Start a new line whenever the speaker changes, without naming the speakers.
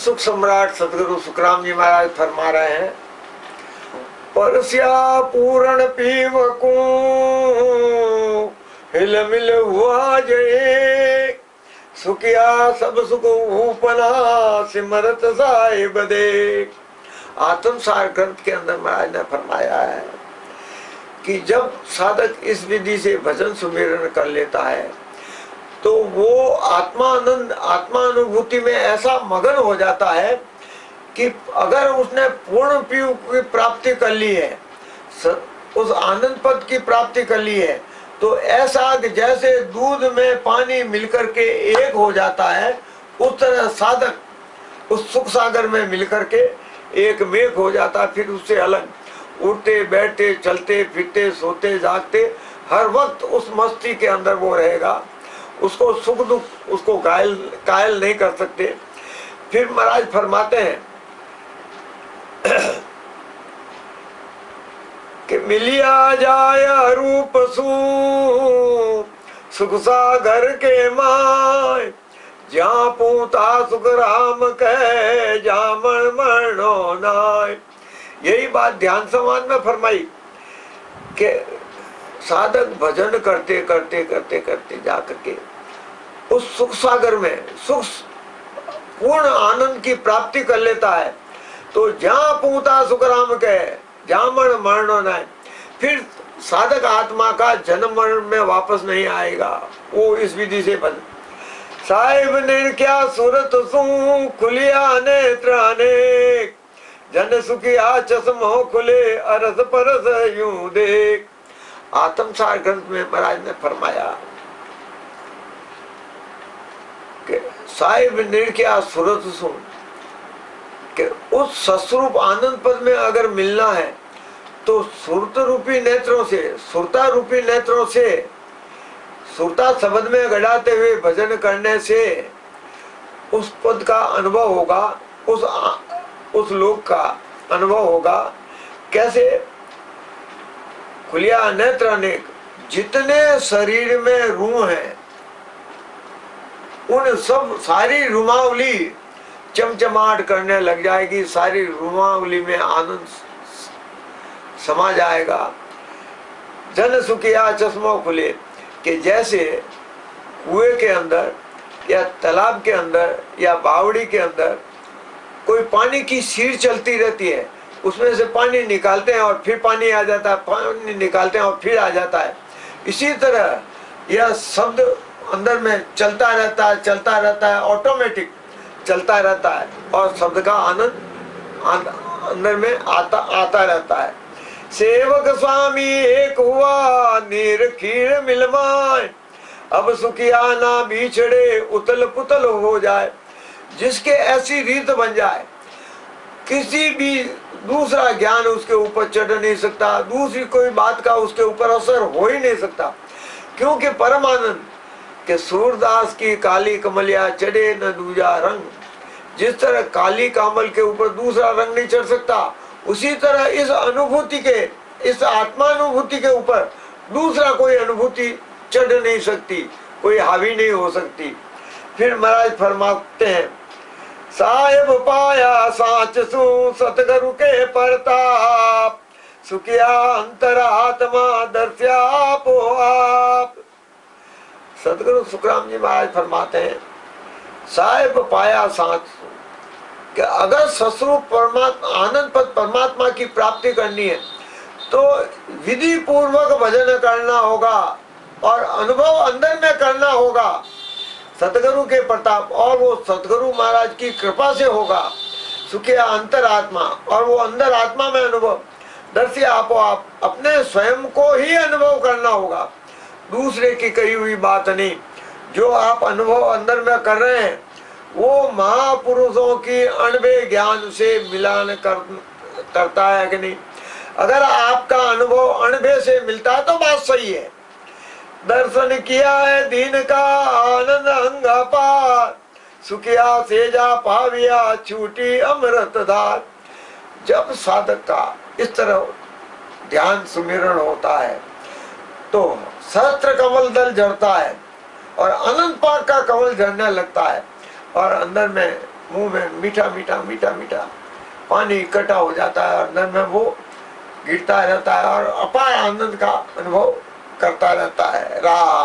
सुख सम्राट सदगुरु सुखराम जी महाराज फरमा रहे हैं, परस्या पूर्ण पीव को हिल मिल हुआ जय, सुखिया सब सुख ऊपना सिमरत साहिब दे। आत्म सार ग्रंथ के अंदर महाराज ने फरमाया है कि जब साधक इस विधि से भजन सुमिरन कर लेता है तो वो आत्मानंद आत्मानुभूति में ऐसा मगन हो जाता है कि अगर उसने पूर्ण पीयू की प्राप्ति कर ली है, उस आनंद पद की प्राप्ति कर ली है, तो ऐसा जैसे दूध में पानी मिलकर के एक हो जाता है, उस तरह साधक उस सुख सागर में मिलकर के एक मेघ हो जाता है। फिर उससे अलग उठते बैठते चलते फिरते सोते जागते हर वक्त उस मस्ती के अंदर वो रहेगा। उसको सुख दुख उसको कायल नहीं कर सकते। फिर महाराज फरमाते हैं कि मिलिया जाय रूप सुख सागर के माय, जहाँ पूता सुख राम कह जामन मरणो नाय। यही बात ध्यान संवाद में फरमाई कि साधक भजन करते करते करते करते जाकर के उस सुख सागर में सुख पूर्ण आनंद की प्राप्ति कर लेता है। तो जहाँ पूता सुख राम कहे जामन मरणो नाय, फिर साधक आत्मा का जन्म मरण में वापस नहीं आएगा। वो इस विधि से बन साहिब ने क्या सूरत सू खुलिया नेत्र अनेक, जन सुखिया चश्मो खुले अरस परस यूं देख। आत्म सार ग्रंथ में महाराज ने फरमाया कि साहिब निर्क्या सूरत सुन, कि उस सस्वरूप आनंद पद में अगर मिलना है तो सुरत रूपी नेत्रों से सुरता रूपी नेत्रों से सुरता शब्द में गड़ाते हुए भजन करने से उस पद का अनुभव होगा, उस लोक का अनुभव होगा। कैसे? खुलिया नेत्र अनेक, जितने शरीर में रूह है उन सब सारी रुमावली चमचमाट करने लग जाएगी, सारी रुमावली में आनंद समा जाएगा। जन सुखिया चश्मो खुले, कि जैसे कुएं के अंदर या तालाब के अंदर या बावड़ी के अंदर कोई पानी की सीर चलती रहती है, उसमें से पानी निकालते हैं और फिर पानी आ जाता है, पानी निकालते हैं और फिर आ जाता है। इसी तरह यह शब्द अंदर में चलता रहता है, ऑटोमेटिक चलता रहता है और शब्द का आनंद अंदर में आता रहता है। सेवक स्वामी एक हुआ नीर खीर मिलवाए, अब सुखिया ना बिछड़े उतल पुतल हो जाए। जिसके ऐसी रीत बन जाए, किसी भी दूसरा ज्ञान उसके ऊपर चढ़ नहीं सकता, दूसरी कोई बात का उसके ऊपर असर हो ही नहीं सकता, क्योंकि परमानंद के सूरदास की काली कमलिया चढ़े न दूजा रंग। जिस तरह काली कमल के ऊपर दूसरा रंग नहीं चढ़ सकता, उसी तरह इस अनुभूति के इस आत्मानुभूति के ऊपर दूसरा कोई अनुभूति चढ़ नहीं सकती, कोई हावी नहीं हो सकती। फिर महाराज फरमाते हैं, साहिब पाया साच सु सतगुरु के परताप, सुखिया अंतरात्मा दर्श्या पो आप। सतगुरु सुखराम जी महाराज फरमाते हैं, साहिब पाया साच, कि अगर सस्वरूप परमात्मा आनंद पद परमात्मा की प्राप्ति करनी है तो विधि पूर्वक भजन करना होगा और अनुभव अंदर में करना होगा सतगुरु के प्रताप, और वो सतगुरु महाराज की कृपा से होगा। सुखिया अंतरात्मा, और वो अंदर आत्मा में अनुभव दर्शी आपो आप, अपने स्वयं को ही अनुभव करना होगा, दूसरे की कही हुई बात नहीं। जो आप अनुभव अंदर में कर रहे हैं वो महापुरुषों की अणबे ज्ञान से मिलान करता है कि नहीं? अगर आपका अनुभव अणबे से मिलता है तो बात सही है। दर्शन किया है दीन का आनंद अंग अपार, सुखिया से जा पाविया छूटी अमृत धार। जब साधक का इस तरह ध्यान सुमिरन होता है तो सहस्त्र कमल दल झड़ता है और अनंत पाक का कमल झड़ने लगता है और अंदर में मुंह में मीठा मीठा मीठा मीठा पानी इकट्ठा हो जाता है, अंदर में वो गिरता रहता है और अपार आनंद का अनुभव करता रहता है। राधे